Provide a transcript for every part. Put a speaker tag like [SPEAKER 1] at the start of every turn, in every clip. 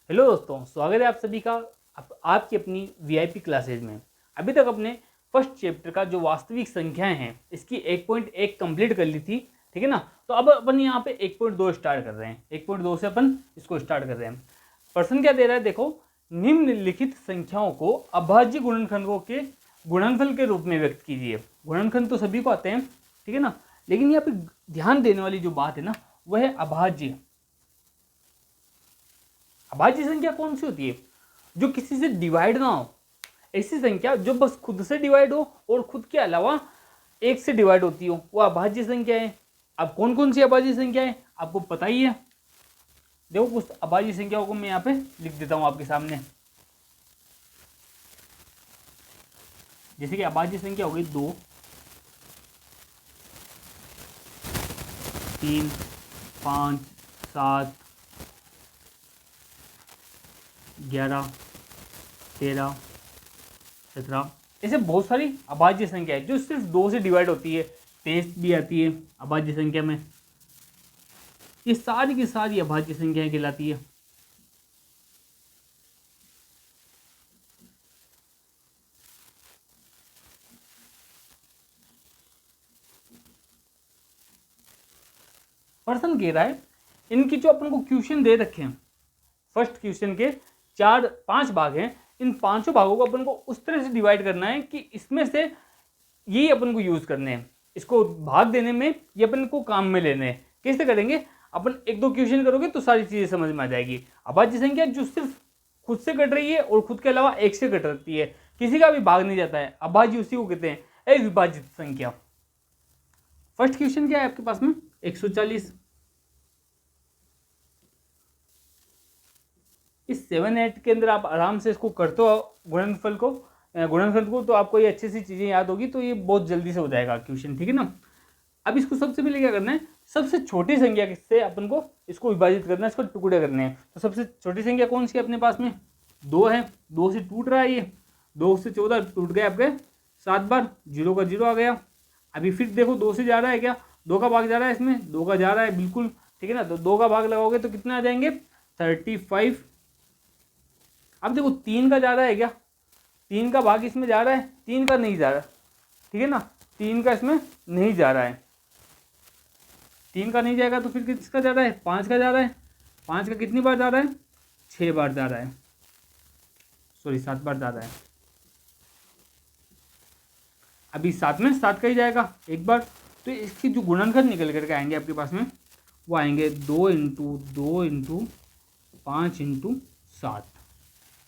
[SPEAKER 1] Hello दोस्तों, स्वागत है आप सभी का आपकी अपनी वीआईपी क्लासेज में। अभी तक अपने फर्स्ट चैप्टर का जो वास्तविक संख्याएं हैं इसकी 1.1 कंप्लीट कर ली थी, ठीक है ना। तो अब अपन यहाँ पे 1.2 स्टार्ट कर रहे हैं। 1.2 से अपन इसको स्टार्ट कर रहे हैं। प्रश्न क्या दे रहा है, देखो, निम्नलिखित संख्याओं को अभाज्य गुणनखंडों के गुणनफल के रूप में व्यक्त कीजिए। गुणनखंड तो सभी को आते हैं, ठीक है ना, लेकिन यहाँ पे ध्यान देने वाली जो बात है ना, वह है अभाज्य। अभाज्य संख्या कौन सी होती है? जो किसी से डिवाइड ना हो, ऐसी संख्या जो बस खुद से डिवाइड हो और खुद के अलावा एक से डिवाइड होती हो, वो अभाज्य संख्या है। अब कौन कौन सी अभाज्य संख्या है आपको पता ही है। देखो, कुछ अभाज्य संख्याओं को मैं यहाँ पे लिख देता हूं आपके सामने। जैसे कि अभाज्य संख्या होगी 2, 3, 5, 7, 11, 13, 17, ऐसे बहुत सारी अभाज्य संख्या है जो सिर्फ 2 से डिवाइड होती है। 23 भी आती है अभाज्य संख्या में। ये सारी की सारी अभाज्य संख्याएं कहलाती है। प्रश्न कह रहा है इनकी जो अपन को क्वेश्चन दे रखे हैं, फर्स्ट क्वेश्चन के 4-5 भाग हैं। इन पांचों भागों को अपन को उस तरह से डिवाइड करना है कि इसमें से ये अपन को यूज करने हैं। इसको भाग देने में ये अपन को काम में लेने हैं। कैसे करेंगे? अपन 1-2 क्वेश्चन करोगे तो सारी चीजें समझ में आ जाएगी। अभाज्य संख्या जो सिर्फ खुद से कट रही है और खुद के अलावा एक से कट रही है, किसी का भी भाग नहीं जाता है, अभाज्य उसी को कहते हैं अविभाजित संख्या। फर्स्ट क्वेश्चन क्या है आपके पास में? 140। इस 7-8 के अंदर आप आराम से इसको करते हो गुणनखंड को, तो आपको ये अच्छी सी चीज़ें याद होगी, तो ये बहुत जल्दी से हो जाएगा क्वेश्चन, ठीक है ना। अब इसको सबसे पहले क्या करना है, सबसे छोटी संख्या से अपन को इसको विभाजित करना है, इसको टुकड़े करने हैं। तो सबसे छोटी संख्या कौन सी है अपने पास में? 2 है। 2 से टूट रहा है ये, 2 से 14 टूट गया आपके 7 बार, 0 का 0 आ गया। अभी फिर देखो 2 से जा रहा है क्या? 2 का भाग जा रहा है इसमें, 2 का जा रहा है बिल्कुल, ठीक है ना। तो 2 का भाग लगाओगे तो कितने आ जाएंगे? 35। अब देखो 3 का जा रहा है क्या? 3 का भाग इसमें जा रहा है, 3 का नहीं जा रहा, ठीक है ना। 3 का इसमें नहीं जा रहा है, 3 का नहीं जाएगा तो फिर किसका जा रहा है? 5 का जा रहा है। 5 का कितनी बार जा रहा है? 6 बार जा रहा है, सॉरी 7 बार जा रहा है। अभी 7 में 7 का ही जाएगा एक बार। तो इसकी जो गुणनखंड निकल करके आएंगे आपके पास में, वो आएंगे 2 × 2 × 5 × 7।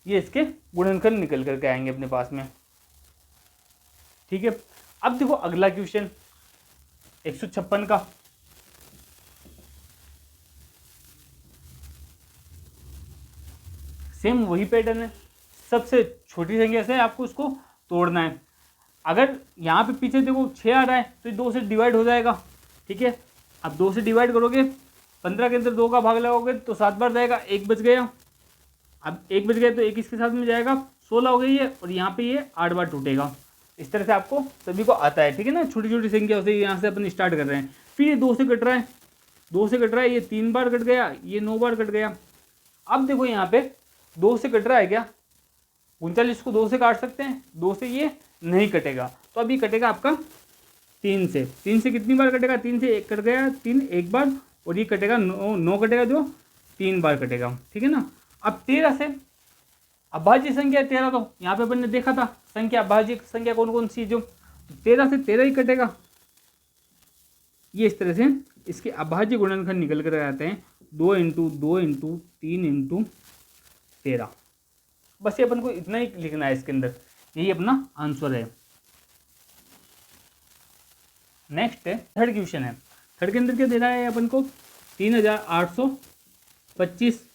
[SPEAKER 1] ये इसके गुणनखंड निकल करके आएंगे अपने पास में, ठीक है। अब देखो अगला क्वेश्चन 156 का। सेम वही पैटर्न है, सबसे छोटी संख्या से आपको उसको तोड़ना है। अगर यहाँ पे पीछे देखो 6 आ रहा है तो 2 से डिवाइड हो जाएगा, ठीक है। अब 2 से डिवाइड करोगे, 15 के अंदर 2 का भाग लगाओगे तो 7 बार जाएगा, 1 बच गया। अब 1 बच गया तो 1 इसके साथ में जाएगा, 16 हो गई है, और यहाँ पे ये 8 बार टूटेगा। इस तरह से आपको सभी को आता है, ठीक है ना। छोटी छोटी संख्या से यहाँ से अपन स्टार्ट कर रहे हैं। फिर ये 2 से कट रहा है, 2 से कट रहा है, ये 3 बार कट गया, ये 9 बार कट गया। अब देखो यहाँ पे 2 से कट रहा है क्या? 39 को 2 से काट सकते हैं, 2 से ये नहीं कटेगा, तो अभी कटेगा आपका 3 से। 3 से कितनी बार कटेगा? 3 से 1 कट गया, 3 एक बार, और ये कटेगा 9 कटेगा जो 3 बार कटेगा, ठीक है ना। अब 13 से अभाज्य संख्या 13, तो यहाँ पे अपन ने देखा था संख्या अभाज्य संख्या कौन कौन सी, जो 13 से 13 ही कटेगा। ये इस तरह से इसके अभाज्य गुणनखंड निकल कर आते हैं, 2 × 2 × 3 × 13। बस ये अपन को इतना ही लिखना है इसके अंदर, यही अपना आंसर है। नेक्स्ट है थर्ड क्वेश्चन है। थर्ड के अंदर क्या दे रहा है अपन को? 3825।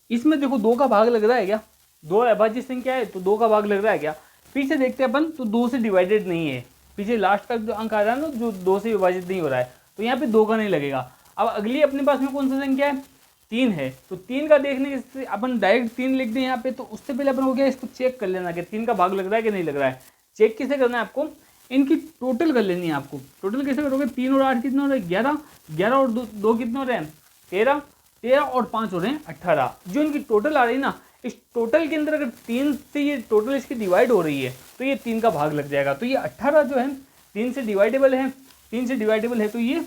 [SPEAKER 1] इसमें देखो 2 का भाग लग रहा है क्या? 2 अभाज्य संख्या है तो 2 का भाग लग रहा है क्या? पीछे देखते हैं अपन, तो 2 से डिवाइडेड नहीं है। पीछे लास्ट का जो अंक आ रहा है ना, जो 2 से विभाजित नहीं हो रहा है, तो यहाँ पे 2 का नहीं लगेगा। अब अगली अपने पास में कौन सी संख्या है? 3 है। तो 3 का देखने से अपन डायरेक्ट 3 लिख दें यहाँ पे, तो उससे पहले अपन को क्या इसको चेक कर लेना कि 3 का भाग लग रहा है कि नहीं लग रहा है। चेक किसे करना है आपको? इनकी टोटल कर लेनी है आपको। टोटल कैसे करोगे? 3 और 8 कितना हो रहा है? 11। 11 और 2 कितना हो रहे हैं? 13। 13 और 5 हो रहे हैं 18। जो इनकी टोटल आ रही है ना, इस टोटल के अंदर अगर 3 से ये टोटल इसकी डिवाइड हो रही है तो ये 3 का भाग लग जाएगा। तो ये 18 जो है 3 से डिवाइडेबल है, 3 से डिवाइडेबल है तो ये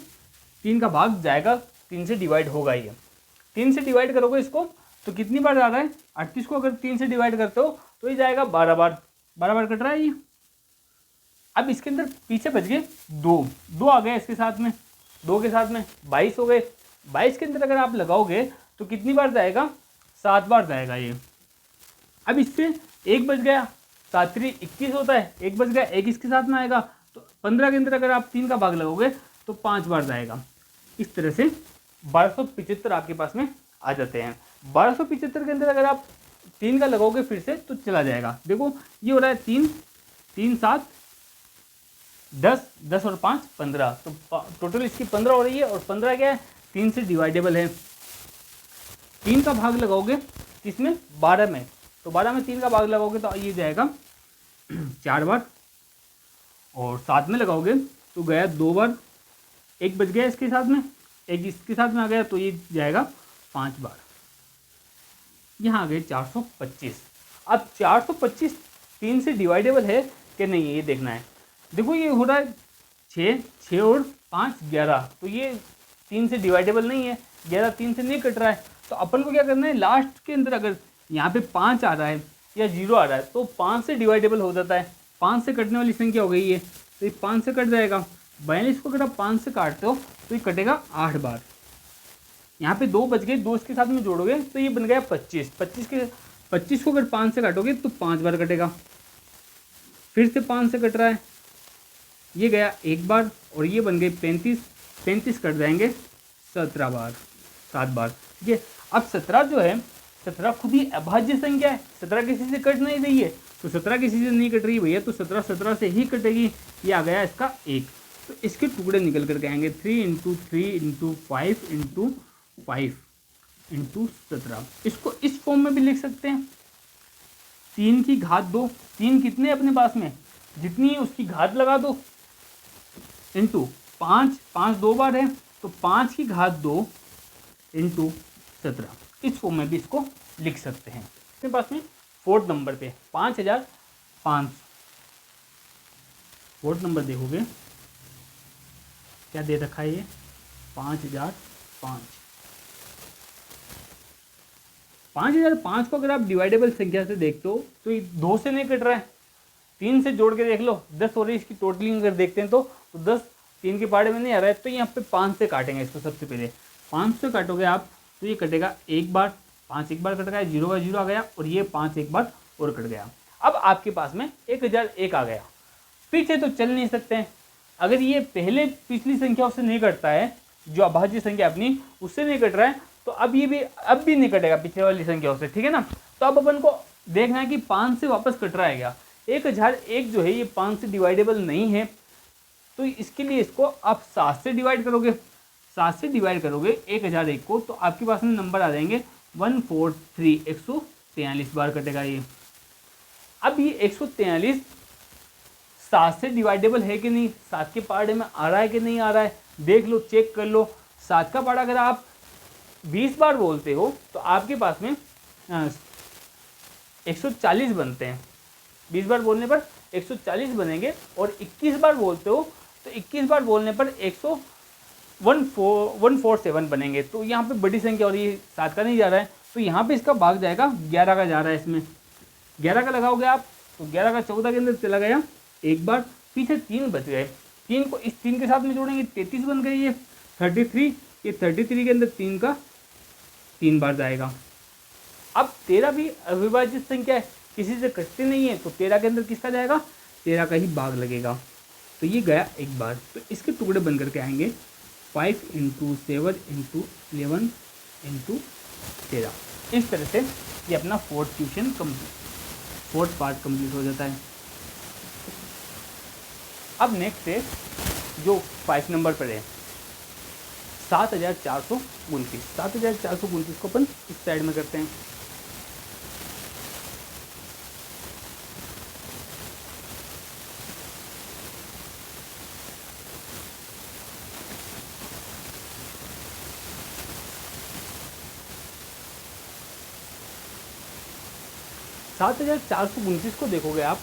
[SPEAKER 1] 3 का भाग जाएगा, 3 से डिवाइड होगा। ये 3 से डिवाइड करोगे इसको तो कितनी बार जा रहा है, 38 को अगर 3 से डिवाइड करते हो तो ये जाएगा 12 बार, 12 बार कट रहा है ये। अब इसके अंदर पीछे बच गए 2 आ गए इसके साथ में, 2 के साथ में 22 हो गए। 22 के अंदर अगर आप लगाओगे तो कितनी बार जाएगा, 7 बार जाएगा ये। अब इससे एक बच गया, 7 3 21 होता है, एक बच गया, एक इसके साथ में आएगा। तो 15 के अंदर अगर आप 3 का भाग लगाओगे तो 5 बार जाएगा। इस तरह से 1275 आपके पास में आ जाते हैं। 1275 के अंदर अगर आप 3 का लगाओगे फिर से तो चला जाएगा। देखो ये हो रहा है 3 3 7 10 10 और 5 15, तो टोटल इसकी 15 हो रही है। और 15 क्या है, 3 से डिवाइडेबल है। 3 का भाग लगाओगे किसमें, 12 में, तो 12 में 3 का भाग लगाओगे तो ये जाएगा 4 बार। और 7 में लगाओगे तो गया 2 बार, एक बच गया इसके साथ में, एक इसके साथ में आ गया तो ये जाएगा 5 बार। यहाँ आ गए 425। अब 425 3 से डिवाइडेबल है कि नहीं है ये देखना है। देखो ये हो रहा है 6 और 5 11, तो ये 3 से डिवाइडेबल नहीं है, 11 3 से नहीं कट रहा है। तो अपन को क्या करना है, लास्ट के अंदर अगर यहाँ पे 5 आ रहा है या 0 आ रहा है तो 5 से डिवाइडेबल हो जाता है। 5 से कटने वाली संख्या हो गई है तो ये 5 से कट जाएगा। 42 को अगर आप 5 से काटते हो तो ये कटेगा 8 बार। यहाँ पे 2 बच गए, 2 इसके साथ में जोड़ोगे तो ये बन गया 25। 25 को अगर 5 से काटोगे तो 5 बार कटेगा। फिर से 5 से कट रहा है, ये गया 1 बार और ये बन गए 35। 35 कट जाएंगे 17 बार, 7 बार। ठीक है, अब 17 जो है, 17 खुद ही अभाज्य संख्या है, 17 किसी से कट नहीं रही है, तो 17 किसी से नहीं कट रही भैया, तो 17 17 से ही कटेगी। ये आ गया इसका 1, तो इसके टुकड़े निकल करके आएंगे 3 × 3 × 5 × 5 × 17। इसको इस फॉर्म में भी लिख सकते हैं, 3 की घात 2। 3 कितने अपने पास में, जितनी है उसकी घात लगा दो, इंटू 5, 5 2 बार है तो 5 की घात 2 × 17। इस फॉर्म में भी इसको लिख सकते हैं। अपने पास में 4th नंबर पे 5500, 4th नंबर देखोगे क्या दे रखा है, ये 5005। 5005 को अगर आप डिवाइडेबल संख्या से देखते हो तो ये 2 से नहीं कट रहा है, 3 से जोड़ के देख लो, 10 हो रही है इसकी टोटलिंग अगर देखते हैं तो 10 3 के पाड़े में नहीं आ रहा है, तो यहाँ पे 5 से काटेंगे इसको। सबसे पहले 5 से काटोगे आप तो ये कटेगा 1 बार, 5 एक बार कट गया, 0 का 0 आ गया और ये 5 एक बार और कट गया। अब आपके पास में 1001 आ गया। पीछे तो चल नहीं सकते हैं, अगर ये पहले पिछली संख्या से नहीं कटता है, जो अभाज्य संख्या अपनी उससे नहीं कट रहा है, तो अब ये भी अब भी नहीं कटेगा पिछले वाली संख्या से। ठीक है ना, तो अब अपन को देखना है कि 5 से वापस कट रहा है क्या। 1001 जो है ये 5 से डिवाइडेबल नहीं है, तो इसके लिए इसको आप 7 से डिवाइड करोगे। 7 से डिवाइड करोगे 1001 को तो आपके पास में नंबर आ जाएंगे 143, 143 बार कटेगा ये। अब ये 143 7 से डिवाइडेबल है कि नहीं, 7 के पाड़े में आ रहा है कि नहीं आ रहा है, देख लो, चेक कर लो। 7 का पाड़ा अगर आप 20 बार बोलते हो तो आपके पास में 140 बनते हैं। 20 बार बोलने पर 140 बनेंगे, और 21 बार बोलते हो तो 21 बार बोलने पर 147 बनेंगे। तो यहाँ पे बड़ी संख्या और ये 7 का नहीं जा रहा है, तो यहाँ पे इसका भाग जाएगा 11 का जा रहा है। इसमें 11 का लगाओगे आप तो 11 का 14 के अंदर चला गया 1 बार, पीछे 3 बच गए। 3 को इस 3 के साथ में जोड़ेंगे 33 बन गई ये 33। ये 33 के अंदर 3 का 3 बार जाएगा। अब 13 भी अविभाजित संख्या है, किसी से कटती नहीं है, तो 13 के अंदर किसका जाएगा, 13 का ही भाग लगेगा। तो ये गया 1 बार, तो इसके टुकड़े बन करके आएंगे 5 × 7 × 11 × 13। इस तरह से ये अपना 4th question complete, 4th part complete हो जाता है। अब नेक्स्ट है जो 5 नंबर पर है 7429। 7429 को अपन इस साइड में करते हैं। 7429 को देखोगे आप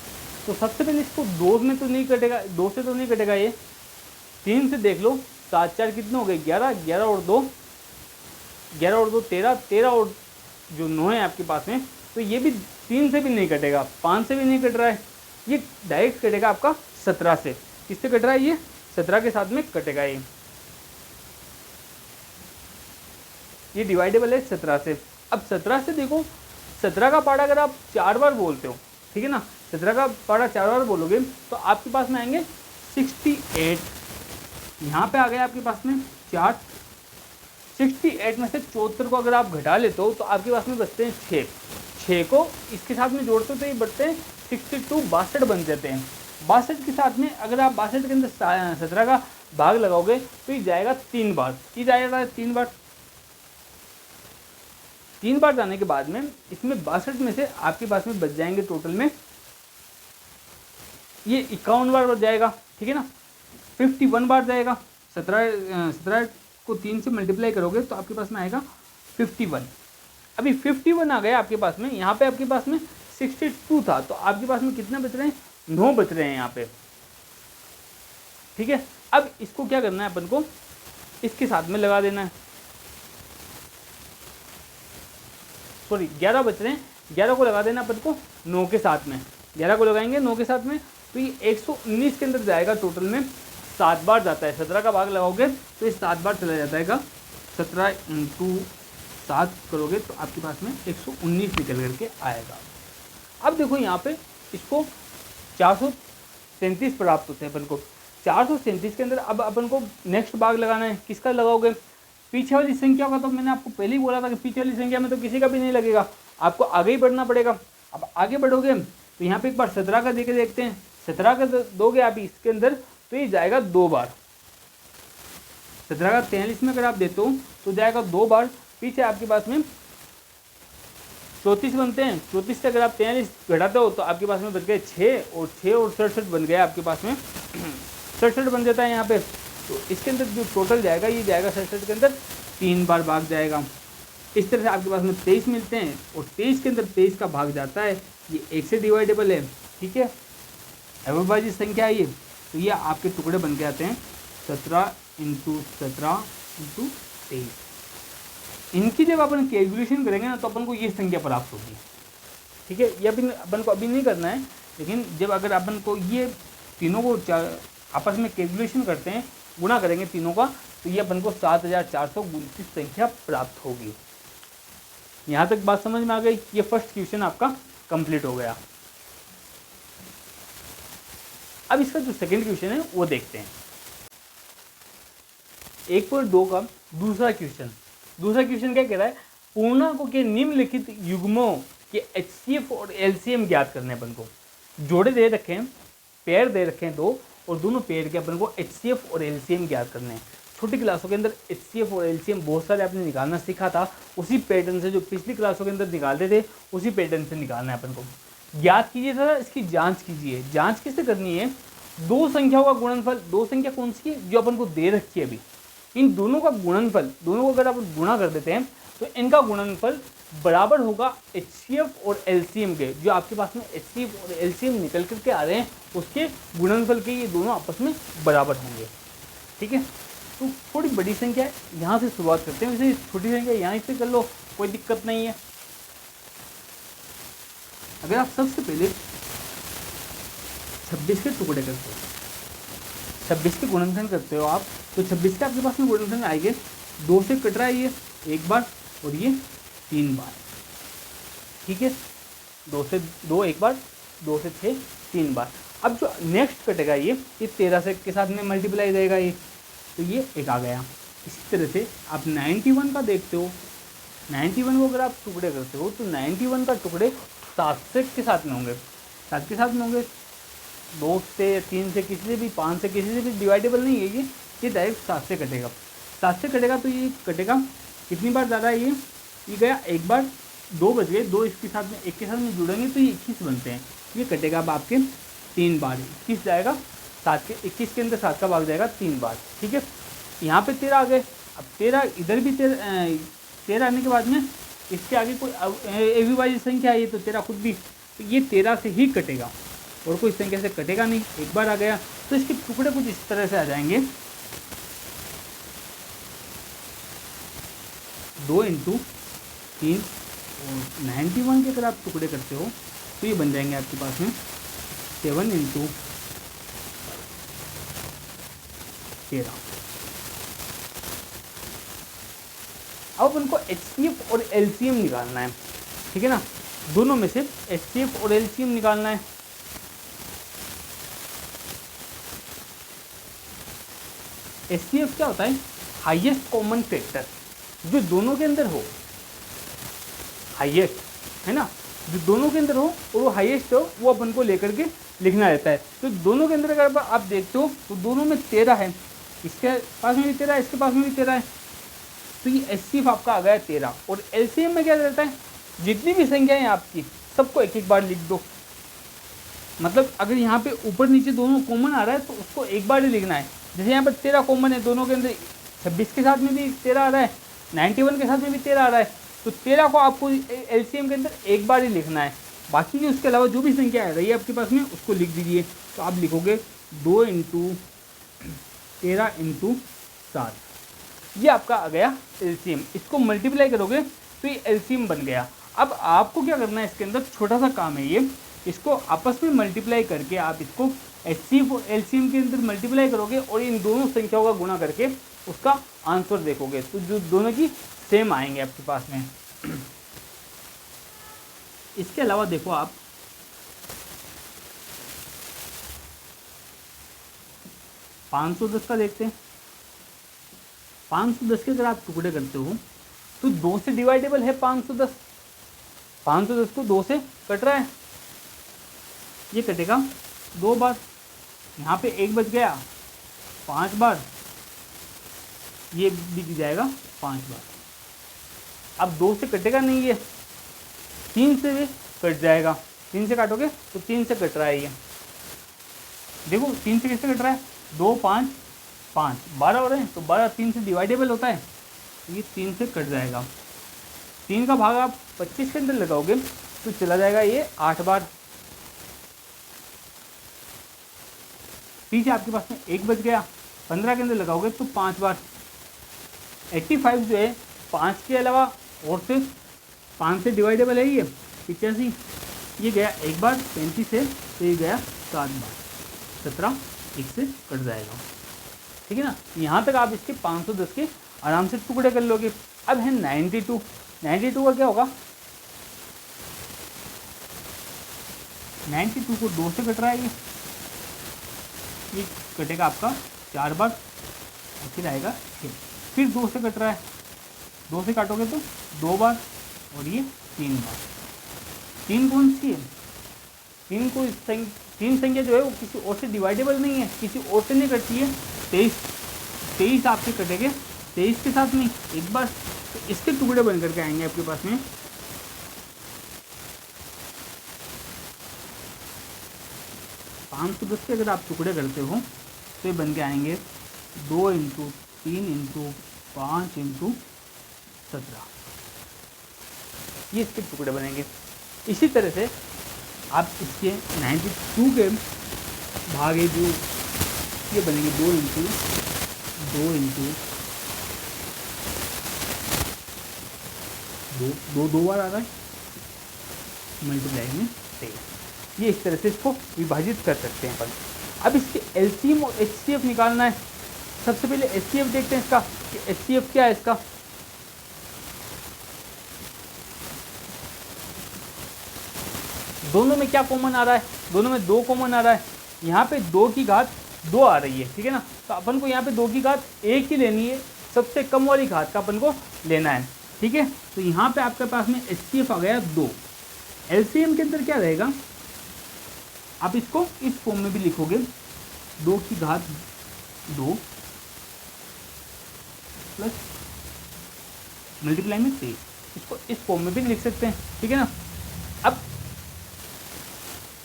[SPEAKER 1] तो सबसे पहले इसको 2 में तो नहीं कटेगा, 2 से तो नहीं कटेगा, ये 3 से देख लो। 7 4 कितने हो गए 11, 11 और 2 13, 13 और जो 9 है आपके पास में, तो ये भी 3 से भी नहीं कटेगा, 5 से भी नहीं कट रहा है, ये डायरेक्ट कटेगा आपका 17 से। किससे कट रहा है ये? 17 के साथ में कटेगा ये डिवाइडेबल है 17 से। अब 17 से देखो, 17 का पार्ट अगर आप 4 बार बोलते हो, ठीक है ना, 17 का पार्ट 4 बार बोलोगे तो आपके पास में आएंगे 68। यहाँ पे आ गया आपके पास में 4, 68 में से 74 को अगर आप घटा लेते हो तो आपके पास में बचते हैं 6। 6 को इसके साथ में जोड़ते हो तो ये बढ़ते हैं 62, 62 बन जाते हैं। 62 के साथ में अगर आप 62 के अंदर 17 का भाग लगाओगे तो ये जाएगा 3 बार, ये जाएगा 3 बार। 3 बार जाने के बाद में इसमें 62 में से आपके पास में बच जाएंगे टोटल में ये 51 बार बच जाएगा, ठीक है ना, 51 बार जाएगा। 17 को 3 से मल्टीप्लाई करोगे तो आपके पास में आएगा 51। अभी 51 आ गया आपके पास में, यहाँ पे आपके पास में 62 था तो आपके पास में कितने बच रहे हैं? 9 बच रहे हैं यहाँ पे, ठीक है। अब इसको क्या करना है अपन को, इसके साथ में लगा देना है, सॉरी 11 बच रहे हैं, 11 को लगा देना अपन को 9 के साथ में, 11 को लगाएंगे 9 के साथ में तो ये 119 के अंदर जाएगा। टोटल में 7 बार जाता है, 17 का भाग लगाओगे तो ये 7 बार चला जाता है। 17 × 7 करोगे तो आपके पास में 119 निकल करके आएगा। अब देखो यहाँ पे इसको 437 प्राप्त होते हैं अपन को। 437 के अंदर अब अपन को नेक्स्ट भाग लगाना है, किसका लगाओगे? पीछे वाली संख्या का। तो मैंने आपको पहले ही बोला था कि पीछे वाली संख्या में तो किसी का भी नहीं लगेगा, आपको आगे ही बढ़ना पड़ेगा। अब आगे बढ़ोगे तो यहाँ पे एक बार 17 का देके देखते हैं, 17 का दोगे आप इसके अंदर तो ये जाएगा 2 बार। 17 का 43 में अगर आप देते हो तो जाएगा 2 बार। पीछे आपके पास में 34 बनते हैं, 34 से अगर आप 43 घटाते हो तो आपके पास में बच गए 6 और 67 बन गया आपके पास में 67 बन जाता है यहाँ पे। तो इसके अंदर जो टोटल जाएगा ये जाएगा 67 के अंदर 3 बार भाग जाएगा। इस तरह से आपके पास में 23 मिलते हैं और 23 के अंदर 23 का भाग जाता है, ये 1 से डिवाइडेबल है, ठीक है, अविभाज्य संख्या है ये। तो ये आपके टुकड़े बन के आते हैं 17 × 17 × 23। इनकी जब अपन कैलकुलेशन करेंगे ना तो अपन को ये संख्या प्राप्त होगी, ठीक है। ये अपन को अभी नहीं करना है, लेकिन जब अगर अपन को ये तीनों को आपस में कैलकुलेशन करते हैं, गुणा करेंगे तीनों का, तो ये अपन को 7429 संख्या प्राप्त होगी। यहाँ तक बात समझ में आ गई? ये फर्स्ट क्वेश्चन आपका कंप्लीट हो गया। अब इसका जो सेकंड क्वेश्चन है वो देखते हैं। 1.2 का दूसरा क्वेश्चन क्या कह रहा है? पूर्णांकों के निम्नलिखित युग्मों के HCF और LCM ज्ञात करने अपन को। जोड़े दे रखे हैं, पेयर दे रखे हैं 2 और दोनों पेयर के अपन को HCF और LCM ज्ञात करने हैं। छोटी क्लासों के अंदर HCF और LCM बहुत सारे आपने निकालना सीखा था, उसी पैटर्न से जो पिछली क्लासों के अंदर निकालते थे उसी पैटर्न से निकालना है अपन को। ज्ञात कीजिए सर, इसकी जांच कीजिए। जांच किससे करनी है? 2 संख्याओं का गुणनफल। 2 संख्या कौन सी है? जो अपन को दे रखी है अभी। इन दोनों का गुणनफल, दोनों को अगर आप गुणा कर देते हैं तो इनका गुणनफल बराबर होगा HCF और LCM के। जो आपके पास में HCF और LCM निकल करके आ रहे हैं उसके गुणनफल के ये दोनों आपस में बराबर होंगे, ठीक है। तो थोड़ी बड़ी संख्या है, यहाँ से शुरुआत करते हैं। वैसे छोटी संख्या यहाँ से कर लो, कोई दिक्कत नहीं है। अगर आप सबसे पहले 26 के टुकड़े करते हो, 26 के गुणनफल करते हो आप, तो 26 के आपके पास में गुणनफल आएंगे 2 से कट रहा है ये 1 बार और ये 3 बार, ठीक है। 2 से 2 1 बार, 2 से 6 3 बार। अब जो नेक्स्ट कटेगा ये 13 से के साथ में मल्टीप्लाई रहेगा ये, तो ये 1 आ गया। इसी तरह से आप 91 का देखते हो, 91 को अगर आप टुकड़े करते हो तो 91 का टुकड़े 7 से के साथ में होंगे, 7 के साथ में होंगे। 2 से 3 से किसी से भी, 5 से किसी से भी डिवाइडेबल नहीं है ये डायरेक्ट 7 से कटेगा। 7 से कटेगा तो ये कटेगा कितनी बार ज़्यादा है ये गया 1 बार, 2 बच गए, 2 इसके साथ में 1 के साथ में जुड़ेंगे तो ये 21 बनते हैं। ये कटेगा अब आपके 3 बार, 21 जाएगा 7 के, 21 के अंदर 7 का भाग जाएगा 3 बार, ठीक है। यहाँ पे 13 आ गए। अब 13 इधर भी 13 आने के बाद में इसके आगे कोई अविभाज्य संख्या है, तो 13 खुद भी तो ये 13 से ही कटेगा और कोई संख्या से कटेगा नहीं। एक बार आ गया तो इसके टुकड़े कुछ इस तरह से आ जाएंगे, 2 इंटू 3 और 91 के अगर आप टुकड़े करते हो तो ये बन जाएंगे आपके पास में 7 इंटू 13। अब उनको HCF और LCM निकालना है, ठीक है ना, दोनों में से HCF और LCM निकालना है। HCF क्या होता है? हाईएस्ट कॉमन फैक्टर, जो दोनों के अंदर हो, हाईएस्ट है ना, जो दोनों के अंदर हो और वो हाईएस्ट हो वो अपन को लेकर के लिखना रहता है। तो दोनों के अंदर अगर आप देखते हो तो दोनों में 13 है, इसके पास में भी 13 है, इसके पास में भी 13 है, तो ये HCF आपका आ गया 13। और LCM में क्या रहता है? जितनी भी संख्या है आपकी सबको एक एक बार लिख दो। मतलब अगर यहाँ पे ऊपर नीचे दोनों कॉमन आ रहा है तो उसको एक बार ही लिखना है। जैसे यहाँ पर 13 कॉमन है, दोनों के अंदर 26 के साथ में भी 13 आ रहा है, 91 के साथ में भी 13 आ रहा है, तो 13 को आपको LCM के अंदर एक बार ही लिखना है। बाकी जो उसके अलावा जो भी संख्या आ रही है आपके पास में उसको लिख दीजिए। तो आप लिखोगे 2 इंटू 13 इंटू 7, ये आपका आ गया LCM। इसको मल्टीप्लाई करोगे तो ये LCM बन गया। अब आपको क्या करना है, इसके अंदर छोटा सा काम है ये, इसको आपस में मल्टीप्लाई करके आप इसको HCF और LCM के अंदर मल्टीप्लाई करोगे और इन दोनों संख्याओं का गुणा करके उसका आंसर देखोगे तो जो दोनों की सेम आएंगे आपके पास में। इसके अलावा देखो आप 510 का देखते हैं। 510 के अगर आप टुकड़े करते हो तो 2 से डिवाइडेबल है 510। 510 को 2 से कट रहा है, ये कटेगा 2 बार, यहाँ पे 1 बच गया 5 बार, ये भी जाएगा 5 बार। अब 2 से कटेगा नहीं, ये 3 से भी कट जाएगा। 3 से काटोगे तो 3 से कट रहा है ये, देखो 3 से किससे कट रहा है? 2 5 5 12 हो रहे हैं, तो 12 3 से डिवाइडेबल होता है, तो ये 3 से कट जाएगा। 3 का भाग आप 25 के अंदर लगाओगे तो चला जाएगा ये 8 बार। पीछे आपके पास में 1 बच गया, 15 के अंदर लगाओगे तो 5 बार। 85 जो है 5 के अलावा और से 5 से डिवाइडेबल है ये 85, ये गया 1 बार, 35 है तो ये गया 7 बार, 17 1 से कट जाएगा, ठीक है ना। यहाँ तक आप इसके 510 के आराम से टुकड़े कर लोगे। अब है 92। 92 का क्या होगा? 92 को 2 से कट रहा है, ये कटेगा आपका 4 बार और फिर आएगा 6, फिर 2 से कट रहा है, 2 से काटोगे तो 2 बार और ये 3 बार। 3 कौन सी है? 3 संख्या जो है वो किसी और से डिवाइडेबल नहीं है, किसी और से नहीं कटती है। 23 आपके कटेंगे 23 के साथ में एक बार, तो इसके टुकड़े बन करके आएंगे आपके पास में 510 के अगर आप टुकड़े करते हो तो ये बन के आएंगे 2 इंटू 3 इंटू 5 इंटू 17, ये इसके टुकड़े बनेंगे। इसी तरह से आप इसके 92 के भागे जो ये बनेंगे 2 इंटू 2 बार आ रहा है मल्टीप्लाई में 23, ये इस तरह से इसको विभाजित कर सकते हैं अपन। अब इसके LCM और HCF निकालना है। सबसे पहले HCF देखते हैं इसका कि HCF क्या है इसका। दोनों में क्या कॉमन आ रहा है? दोनों में 2 कॉमन आ रहा है। यहाँ पे 2 की घात 2 आ रही है, ठीक है ना, तो अपन को यहाँ पे 2 की घात 1 ही लेनी है, सबसे कम वाली घात का अपन को लेना है, ठीक है। तो यहाँ पे आपके पास में HCF आ गया 2। LCM के अंदर क्या रहेगा? आप इसको इस फॉर्म में भी लिखोगे 2 की घात 2 प्लस मल्टीप्लाई में 23, इसको इस फॉर्म में भी लिख सकते हैं, ठीक है ना। अब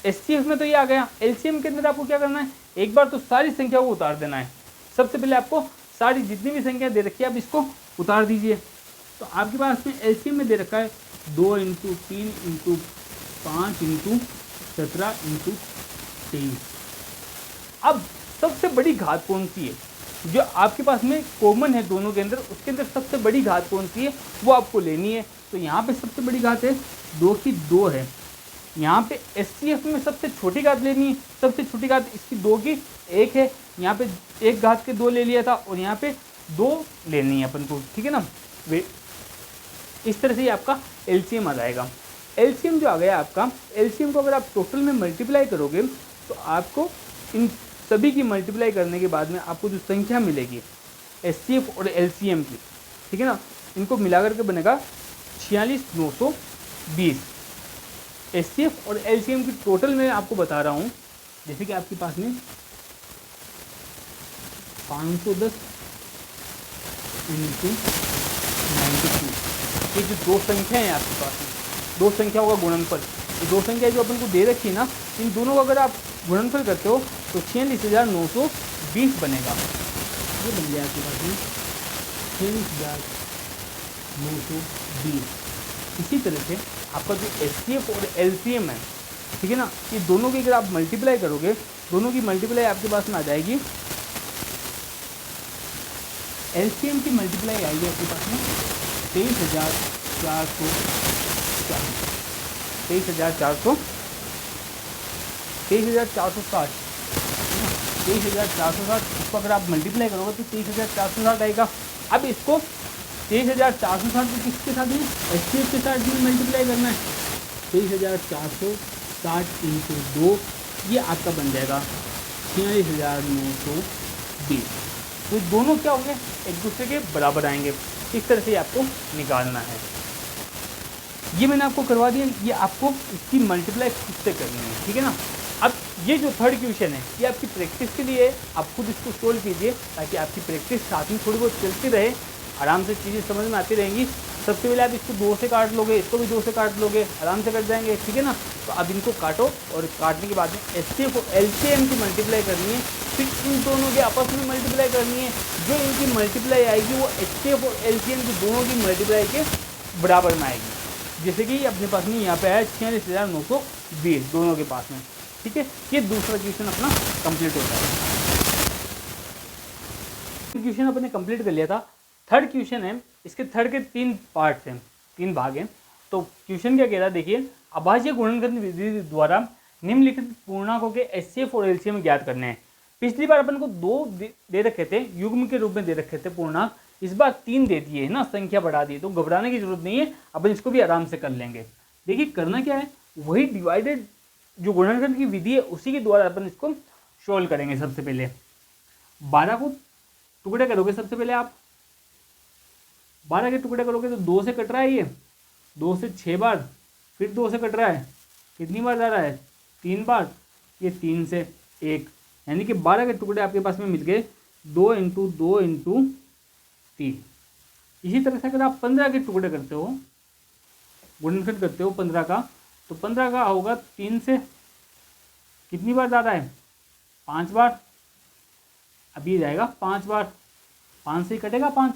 [SPEAKER 1] HCF में तो ये आ गया। LCM के अंदर आपको क्या करना है? एक बार तो सारी संख्या को उतार देना है। सबसे पहले आपको सारी जितनी भी संख्या दे रखी है आप इसको उतार दीजिए। तो आपके पास में LCM में दे रखा है 2 इंटू 3 इंटू 5 इंटू 17 इंटू 23। अब सबसे बड़ी घात कौन सी है जो आपके पास में कॉमन है दोनों के अंदर, उसके अंदर सबसे बड़ी घात कौन सी है वो आपको लेनी है। तो यहाँ पे सबसे बड़ी घात है 2 की 2 है। यहाँ पे एचसीएफ में सबसे छोटी घात लेनी है, सबसे छोटी घात इसकी 2 की 1 है। यहाँ पे 1 घात के 2 ले लिया था और यहाँ पे 2 लेनी है अपन को, ठीक है ना। वे इस तरह से ही आपका एलसीएम आ जाएगा। एलसीएम जो आ गया आपका, एलसीएम को अगर आप टोटल में मल्टीप्लाई करोगे तो आपको इन सभी की मल्टीप्लाई करने के बाद में आपको जो संख्या मिलेगी एचसीएफ और एलसीएम की, ठीक है ना, इनको मिलाकर के बनेगा 46,920। एचसीएफ और एलसीएम की टोटल मैं आपको बता रहा हूँ। जैसे कि आपके पास में 510 इंटू 92, ये जो दो संख्या है आपके पास में, दो संख्याओं का गुणनफल, ये दो संख्या जो अपन को दे रखी है ना, इन दोनों का अगर आप गुणनफल करते हो तो 46,920 बनेगा। ये बन गया आपके पास में 46,920। इसी तरह से आपका जो एचसीएफ और एलसीएम है, ठीक है ना, ये दोनों की अगर आप मल्टीप्लाई करोगे, दोनों की मल्टीप्लाई आपके पास में आ जाएगी। एलसीएम की मल्टीप्लाई आएगी आपके पास में 23,460, 23,460, 23,460, इसको अगर आप मल्टीप्लाई करोगे तो 23,460 आएगा। अब इसको 23,460 को किसके साथ में, एचसीएफ के साथ भी मल्टीप्लाई करना है। 23,460 इंटू 2, ये आपका बन जाएगा 46,920। तो दोनों क्या होंगे, एक दूसरे के बराबर आएंगे। इस तरह से आपको निकालना है। ये मैंने आपको करवा दिया, ये आपको इसकी मल्टीप्लाई खुद से करनी है, ठीक है ना। अब ये जो थर्ड क्वेश्चन है ये आपकी प्रैक्टिस के लिए, आप खुद इसको सोल्व कीजिए ताकि आपकी प्रैक्टिस साथ में थोड़ी बहुत चलती रहे, आराम से चीज़ें समझ में आती रहेंगी। सबसे पहले आप इसको 2 से काट लोगे, इसको भी 2 से काट लोगे, आराम से कट जाएंगे, ठीक है ना। तो अब इनको काटो और काटने के बाद में एचसीएफ और एलसीएम की मल्टीप्लाई करनी है, फिर इन दोनों के आपस में मल्टीप्लाई करनी है। जो इनकी मल्टीप्लाई आएगी वो एचसीएफ और एलसीएम की दोनों की मल्टीप्लाई के बराबर में आएगी। जैसे कि अपने पास में यहाँ पे आया 46,920 दोनों के पास में, ठीक है। ये दूसरा क्वेश्चन अपना कंप्लीट होता है। क्वेश्चन अपने कंप्लीट कर लिया था। थर्ड क्वेश्चन है, इसके थर्ड के 3 पार्ट्स हैं, 3 भाग हैं। तो क्वेश्चन क्या कह रहा है देखिए, अभाज्य गुणनखंड विधि द्वारा निम्नलिखित पूर्णांकों के एचसीएफ और एलसीएम ज्ञात करने हैं। पिछली बार अपन को 2 दे रखे थे, युग्म के रूप में दे रखे थे पूर्णांक, इस बार 3 दे दिए है ना, संख्या बढ़ा दी, तो घबराने की जरूरत नहीं है, अपन इसको भी आराम से कर लेंगे। देखिए करना क्या है, वही डिवाइडेड जो गुणनखंड की विधि है उसी के द्वारा अपन इसको सोल्व करेंगे। सबसे पहले 12 को टुकड़े करोगे, सबसे पहले आप 12 के टुकड़े करोगे तो 2 से कट रहा है, ये 2 से 6 बार, फिर 2 से कट रहा है, कितनी बार जा रहा है, 3 बार, ये 3 से 1, यानी कि 12 के टुकड़े आपके पास में मिल गए 2 इंटू 2 इंटू 3। इसी तरह से अगर आप 15 के टुकड़े करते हो, गुणनखंड करते हो 15 का, तो 15 का होगा 3 से कितनी बार जा रहा है, 5 बार, अब ये जाएगा 5 बार, 5 से ही कटेगा 5,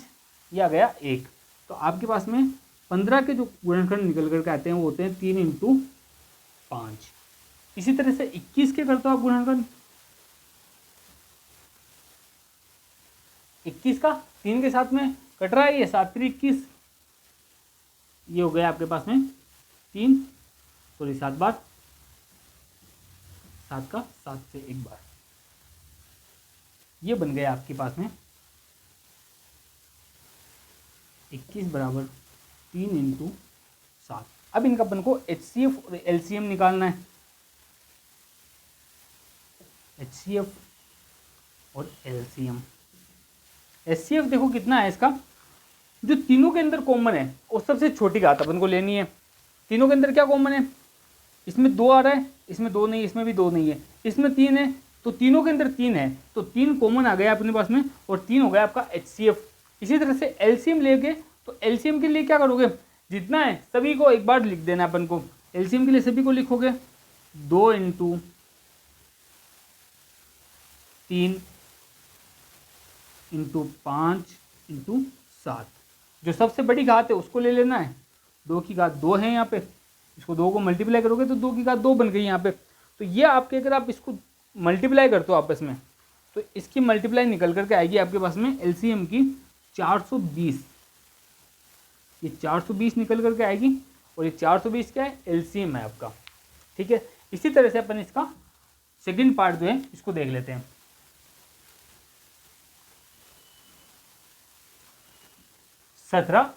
[SPEAKER 1] ये आ गया 1। तो आपके पास में 15 के जो गुणनखंड निकल करके आते हैं वो होते हैं 3 इंटू 5। इसी तरह से 21 के करते हो आप गुणनखंड, 21 का 3 के साथ में कट रहा है, ये 7 3 21, ये हो गया आपके पास में 3 सॉरी 7 बार, 7 का 7 से 1 बार, ये बन गया आपके पास में 21 बराबर 3 इंटू 7। अब इनका अपन को एचसीएफ और एलसीएम निकालना है। एचसीएफ और एलसीएम, एचसीएफ देखो कितना है इसका, जो तीनों के अंदर कॉमन है और सबसे छोटी घात अपन को लेनी है। तीनों के अंदर क्या कॉमन है, इसमें 2 आ रहा है, इसमें 2 नहीं, इसमें भी 2 नहीं है, इसमें 3 है, तो तीनों के अंदर 3 है, तो 3 कॉमन आ गया अपने पास में और 3 हो गया आपका एचसीएफ। इसी तरह से एलसीएम लेके, तो एलसीएम के लिए क्या करोगे, जितना है सभी को एक बार लिख देना अपन को। एलसीएम के लिए सभी को लिखोगे 2 इंटू 3 इंटू 5 इंटू 7। जो सबसे बड़ी घात है उसको ले लेना है, 2 की घात 2 है यहाँ पे, इसको 2 को मल्टीप्लाई करोगे तो 2 की घात 2 बन गई यहाँ पे। तो ये आपके अगर आप इसको मल्टीप्लाई करते हो आपस में तो इसकी मल्टीप्लाई निकल करके आएगी आपके पास में एलसीएम की 420। ये 420 निकल करके आएगी और ये 420 क्या है, एलसीएम है आपका। ठीक है, इसी तरह से अपन इसका सेकंड पार्ट जो है इसको देख लेते हैं। 17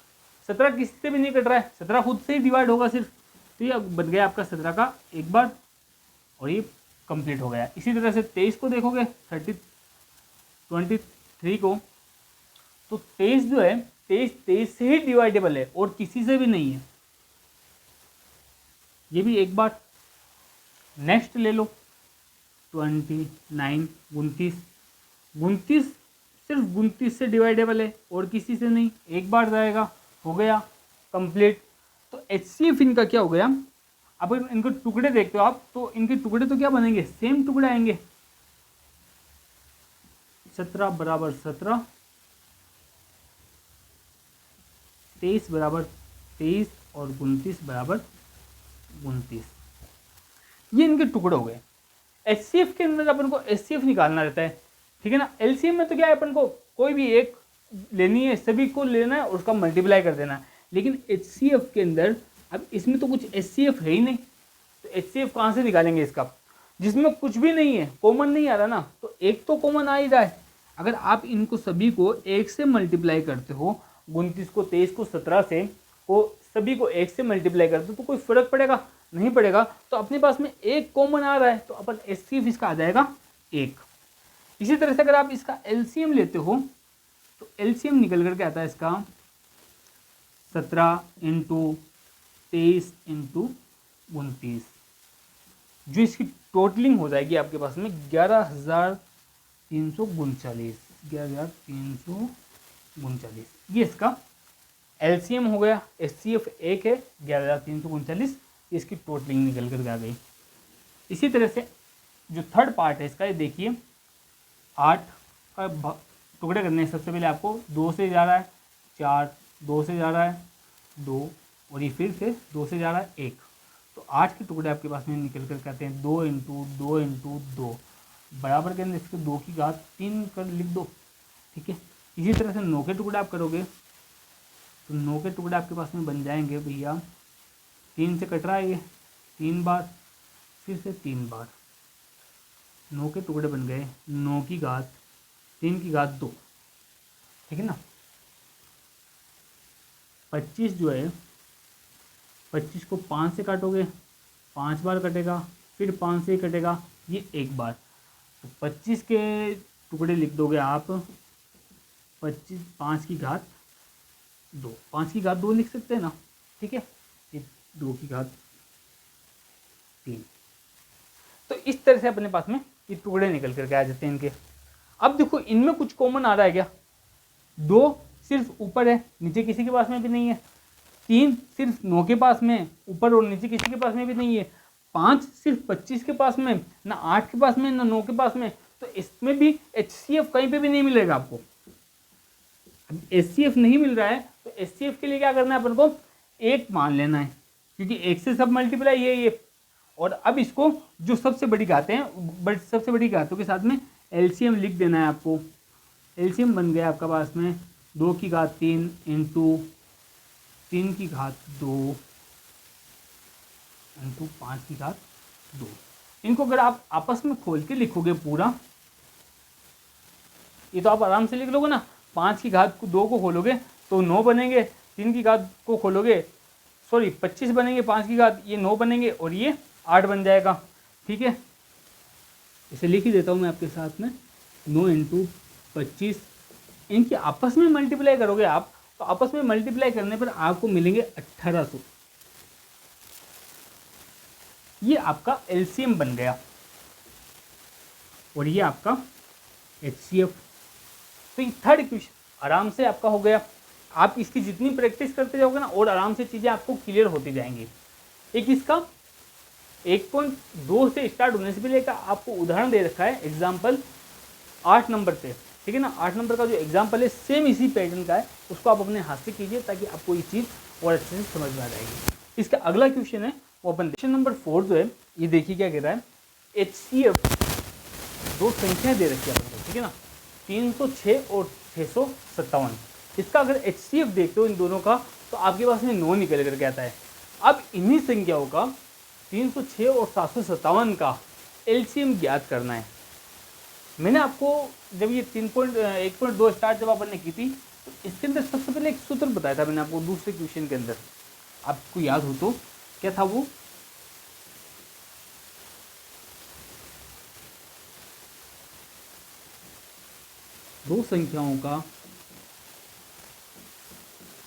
[SPEAKER 1] किसी से भी नहीं कट रहा है, 17 खुद से ही डिवाइड होगा सिर्फ। तो ये बन गया आपका 17 का एक बार और ये कंप्लीट हो गया। इसी तरह से 23 को देखोगे 23 को, तो 23 जो है 23 से ही डिवाइडेबल है और किसी से भी नहीं है, ये भी एक बार। नेक्स्ट ले लो 29 29 सिर्फ 29 से डिवाइडेबल है और किसी से नहीं, एक बार जाएगा, हो गया कंप्लीट। तो HCF इनका क्या हो गया। अब इनको टुकड़े देखते हो आप तो इनके टुकड़े तो क्या बनेंगे, सेम टुकड़े आएंगे। 17 बराबर 17, 23 बराबर 23 और 29 बराबर 29। ये इनके टुकड़े हो गए। HCF के अंदर अपन को HCF निकालना रहता है, ठीक है ना। LCM में तो क्या है, अपन को कोई भी एक लेनी है, सभी को लेना है और उसका मल्टीप्लाई कर देना है। लेकिन HCF के अंदर अब इसमें तो कुछ HCF है ही नहीं, तो HCF कहाँ से निकालेंगे इसका, जिसमें कुछ भी नहीं है, कॉमन नहीं आ रहा ना। तो एक तो कॉमन आ ही रहा है। अगर आप इनको सभी को एक से मल्टीप्लाई करते हो, 29 को 23 को 17 से को सभी को एक से मल्टीप्लाई करते हो तो कोई फर्क पड़ेगा नहीं पड़ेगा। तो अपने पास में एक कॉमन आ रहा है तो अपन HCF इसका आ जाएगा 1। इसी तरह से अगर आप इसका LCM लेते हो तो LCM निकल करके आता है इसका 17 × 23 × 29, जो इसकी टोटलिंग हो जाएगी आपके पास में 11,339। ये इसका LCM हो गया। HCF 1 है, 11,339, इसकी टोटलिंग निकल कर आ गई। इसी तरह से जो थर्ड पार्ट है इसका, ये देखिए 8 का टुकड़े करने हैं। सबसे पहले आपको 2 से जा रहा है 4, 2 से जा रहा है 2 और ये फिर से 2 से जा रहा है 1। तो 8 के टुकड़े आपके पास में निकल कर कहते हैं 2 × 2 × 2 बराबर के अंदर इसके 2 की घात 3 कर लिख दो, ठीक है। इसी तरह से 9 के टुकड़े आप करोगे तो 9 के टुकड़े आपके पास में बन जाएंगे भैया, 3 से कट रहा है ये 3 बार, फिर से 3 बार, 9 के टुकड़े बन गए 9 की घात 3 की घात 2, ठीक है ना। 25 जो है 25 को 5 से काटोगे 5 बार कटेगा, फिर 5 से ही कटेगा, ये एक बार। तो 25 के टुकड़े लिख दोगे आप 25 5 की घात 2, 5 की घात 2 लिख सकते हैं ना, ठीक है। ये 2 की घात 3। तो इस तरह से अपने पास में ये टुकड़े निकल करके आ जाते हैं इनके। अब देखो इनमें कुछ कॉमन आ रहा है क्या, 2 सिर्फ ऊपर है, नीचे किसी के पास में भी नहीं है। 3 सिर्फ 9 के पास में, ऊपर और नीचे किसी के पास में भी नहीं है। 5 सिर्फ 25 के पास में, ना 8 के पास में, ना 9 के पास में। तो इसमें भी HCF कहीं पे भी नहीं मिलेगा आपको। अब HCF नहीं मिल रहा है तो HCF के लिए क्या करना है अपन को, 1 मान लेना है, क्योंकि 1 से सब मल्टीप्लाई ये। और अब इसको जो सबसे बड़ी घातें हैं, सबसे बड़ी घातों के साथ में LCM लिख देना है आपको। LCM बन गया आपका पास में 2 की घात 3 × 3 की घात 2 × 5 की घात 2। इनको अगर आप आपस में खोल के लिखोगे पूरा, ये तो आप आराम से लिख लोगे ना। 5 की घात 2 को खोलोगे तो 9 बनेंगे, 3 की घात को खोलोगे 25 बनेंगे, 5 की घात ये 9 बनेंगे और ये 8 बन जाएगा, ठीक है। इसे लिख ही देता हूँ मैं आपके साथ में, 9 × 25। इनकी आपस में मल्टीप्लाई करोगे आप तो आपस में मल्टीप्लाई करने पर आपको मिलेंगे 1800। ये आपका LCM बन गया और ये आपका HCF। तो ये थर्ड इक्वेशन आराम से आपका हो गया। आप इसकी जितनी प्रैक्टिस करते जाओगे ना और आराम से चीज़ें आपको क्लियर होती जाएंगी। एक इसका 1.2 से स्टार्ट होने से पहले का आपको उदाहरण दे रखा है, एग्जाम्पल 8 नंबर पे, ठीक है ना। 8 नंबर का जो एग्जाम्पल है सेम इसी पैटर्न का है, उसको आप अपने हाथ से कीजिए ताकि आपको ये चीज़ और अच्छे से समझ में आ जाएगी। इसका अगला क्वेश्चन है वो अपन क्वेश्चन नंबर 4 जो है ये देखिए क्या कह रहा है, HCF दो संख्याएं दे रखी है अपन को, ठीक है ना, 306 और 657। इसका अगर HCF देखते हो इन दोनों का तो आपके पास में 9 निकल करके आता है। अब इन्हीं संख्याओं का 306 और 757 का LCM ज्ञात करना है। मैंने आपको जब ये 1.2 स्टार्ट जब अपन ने की थी तो इसके अंदर सबसे पहले एक सूत्र बताया था मैंने आपको दूसरे क्वेश्चन के अंदर, आपको याद हो तो क्या था वो, दो संख्याओं का,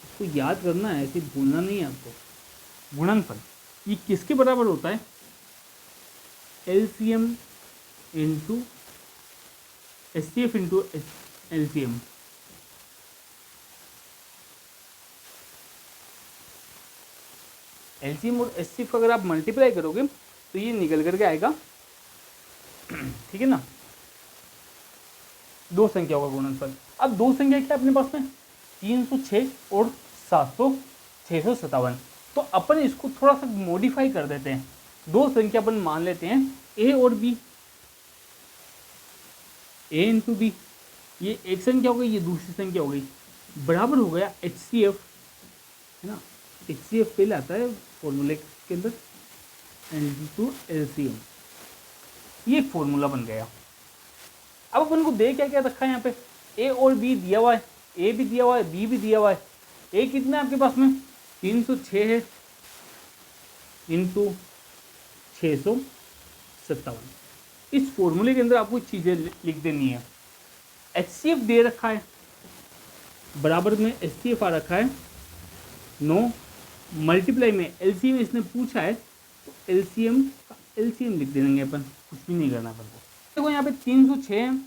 [SPEAKER 1] इसको याद करना है, ऐसे भूलना नहीं है आपको, गुणनफल। ये किसके बराबर होता है, LCM into HCF into LCM। LCM और HCF का अगर आप मल्टीप्लाई करोगे तो ये निकल करके आएगा, ठीक है ना, दो संख्याओं का गुणनफल। अब दो संख्या क्या अपने पास में 306 और 657, तो अपन इसको थोड़ा सा मॉडिफाई कर देते हैं। दो संख्या अपन मान लेते हैं A और B, A इंटू बी, ये एक संख्या हो गई, ये दूसरी संख्या हो गई, बराबर हो गया HCF, है ना, HCF पहले आता है फॉर्मूले के अंदर इंटू LCM, ये एक फॉर्मूला बन गया। अब अपन को दे क्या क्या रखा है यहाँ पे, A और B दिया हुआ है, A भी दिया हुआ है, B भी दिया हुआ है। A कितना है आपके पास में 306 है इंटू 657। इस फॉर्मूले के अंदर आपको चीज़ें लिख देनी है। HCF दे रखा है, बराबर में HCF आ रखा है 9, मल्टीप्लाई में LCM इसने पूछा है तो LCM का LCM लिख देंगे अपन, कुछ भी नहीं करना अपन को। देखो यहाँ पे 306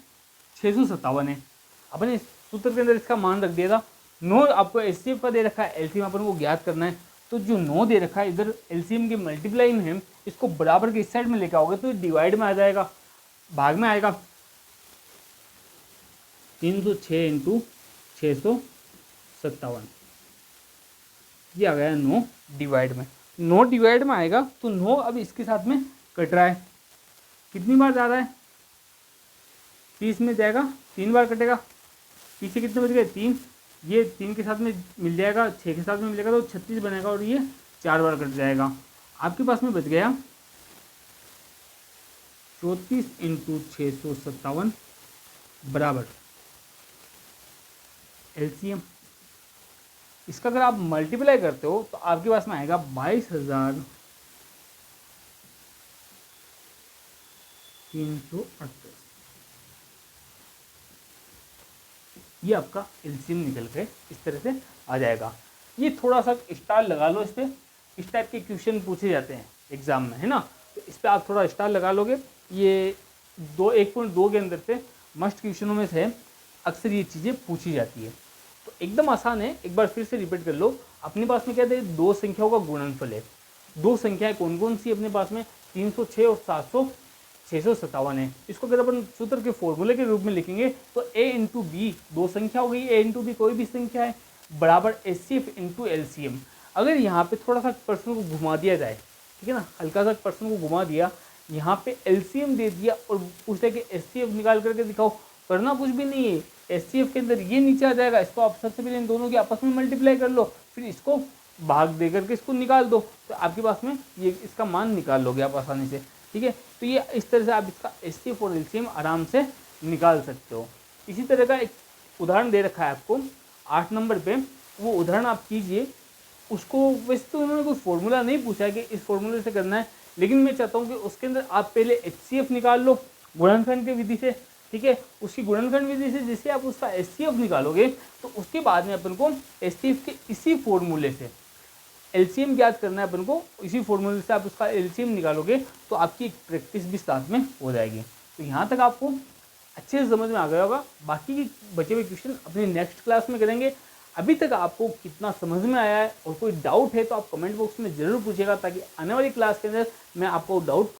[SPEAKER 1] 657 है, अपन इस सूत्र के अंदर इसका मान रख दिया था। 9 आपको HCF का दे रखा है, LCM अपन को ज्ञात करना है, तो जो 9 दे रखा है इधर LCM के मल्टीप्लाई में है, इसको बराबर के इस साइड में लेकर आओगे तो डिवाइड में आ जाएगा, भाग में आएगा। 306 इंटू 657, ये आ गया 9 डिवाइड में। 9 डिवाइड में आएगा तो 9 अब इसके साथ में कट रहा है, कितनी बार जा रहा है 30 में जाएगा, 3 बार कटेगा, पीछे कितने बच गए 3, ये 3 के साथ में मिल जाएगा, 6 के साथ में मिलेगा तो 36 बनेगा और ये 4 बार कट जाएगा। आपके पास में बच गया 34 इंटू 657 बराबर LCM। इसका अगर आप मल्टीप्लाई करते हो तो आपके पास में आएगा 22,338। ये आपका LCM निकल के इस तरह से आ जाएगा। ये थोड़ा सा स्टार लगा लो इस पर, इस टाइप के क्वेश्चन पूछे जाते हैं एग्जाम में, है ना, तो इस पर आप थोड़ा स्टार लगा लोगे। ये 1.2 के अंदर से मस्ट क्वेश्चनों में से अक्सर ये चीज़ें पूछी जाती है, तो एकदम आसान है। एक बार फिर से रिपीट कर लो, अपने पास में क्या है, दो संख्याओं का गुणनफल है। दो संख्याएं कौन कौन सी अपने पास में 306 और 657 है। इसको अगर अपन सूत्र के फॉर्मूले के रूप में लिखेंगे तो A इंटू बी, दो संख्या हो गई, A इंटू बी कोई भी संख्या है, बराबर HCF इंटू LCM। अगर यहाँ पे थोड़ा सा प्रश्न को घुमा दिया जाए, ठीक है ना, हल्का सा प्रश्न को घुमा दिया, यहाँ पे LCM दे दिया और पूछते कि HCF निकाल करके दिखाओ, करना कुछ भी नहीं है। HCF के अंदर ये नीचे आ जाएगा, इसको आप सबसे पहले इन दोनों की आपस में मल्टीप्लाई कर लो, फिर इसको भाग दे करके इसको निकाल दो, तो आपके पास में ये इसका मान निकाल लोगे आप आसानी से, ठीक है। तो ये इस तरह से आप इसका HCF और LCM आराम से निकाल सकते हो। इसी तरह का एक उदाहरण दे रखा है आपको 8 नंबर पे, वो उदाहरण आप कीजिए। उसको वैसे तो उन्होंने कोई फॉर्मूला नहीं पूछा है कि इस फॉर्मूले से करना है, लेकिन मैं चाहता हूँ कि उसके अंदर आप पहले HCF निकाल लो गुणनखंड की विधि से, ठीक है। उसकी गुणनखंड विधि से जैसे आप उसका HCF निकालोगे तो उसके बाद में अपन को HCF के इसी फॉर्मूले से LCM ज्ञात करना है अपन को, इसी फॉर्मूले से आप उसका LCM निकालोगे तो आपकी एक प्रैक्टिस भी साथ में हो जाएगी। तो यहाँ तक आपको अच्छे से समझ में आ गया होगा। बाकी के बचे हुए क्वेश्चन अपने नेक्स्ट क्लास में करेंगे। अभी तक आपको कितना समझ में आया है और कोई डाउट है तो आप कमेंट बॉक्स में ज़रूर पूछिएगा, ताकि आने वाली क्लास के अंदर मैं आपको डाउट